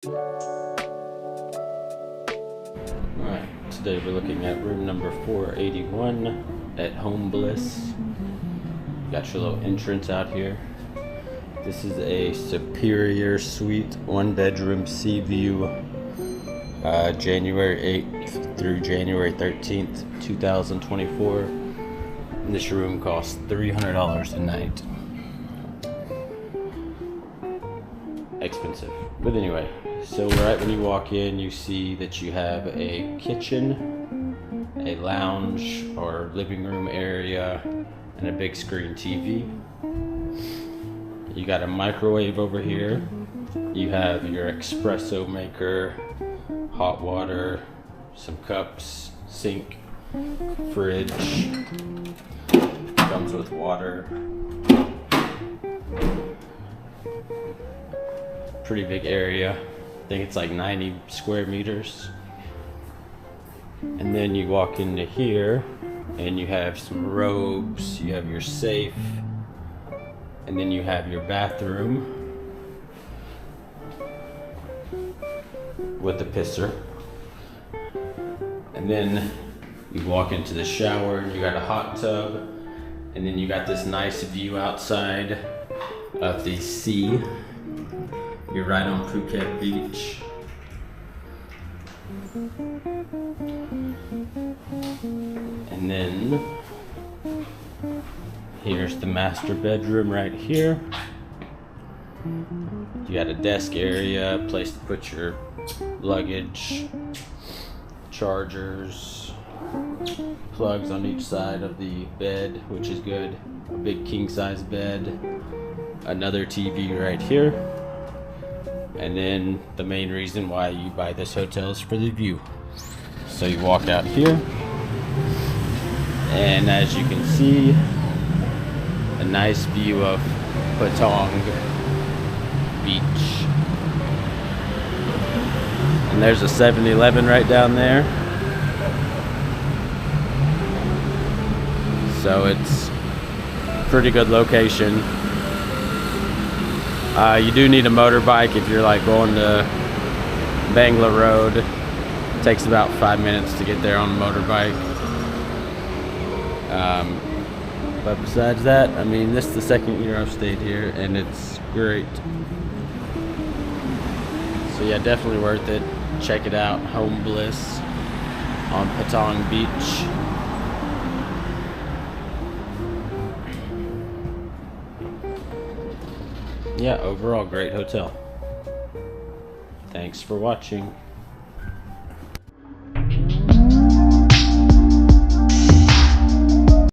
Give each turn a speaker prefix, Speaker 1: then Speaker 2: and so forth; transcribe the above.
Speaker 1: Alright, today we're looking at room number 481 at Homm Bliss. Got your little entrance out here. This is a Superior Suite, 1-bedroom, sea view, January 8th through January 13th, 2024. And this room costs $300 a night. Expensive, but anyway, so right when you walk in, you see that you have a kitchen, a lounge or living room area, and a big screen TV. You got a microwave over here. You have your espresso maker, hot water, some cups, sink, fridge. Comes with water. Pretty big area. I think it's like 90 square meters. And then you walk into here and you have some robes, you have your safe, and then you have your bathroom with the pisser. And then you walk into the shower and you got a hot tub, and then you got this nice view outside of the sea. You're right on Phuket Beach. And then here's the master bedroom right here. You got a desk area, a place to put your luggage, chargers, plugs on each side of the bed, which is good. A big king size bed, another TV right here. And then the main reason why you buy this hotel is for the view. So you walk out here, and as you can see, a nice view of Phuket Beach. And there's a 7-Eleven right down there. So it's a pretty good location. You do need a motorbike if you're like going to Bangla Road. It takes about 5 minutes to get there on a motorbike. But besides that, I mean, this is the second year I've stayed here and it's great. So yeah, definitely worth it. Check it out, Homm Bliss on Phuket Beach. Yeah, overall great hotel. Thanks for watching.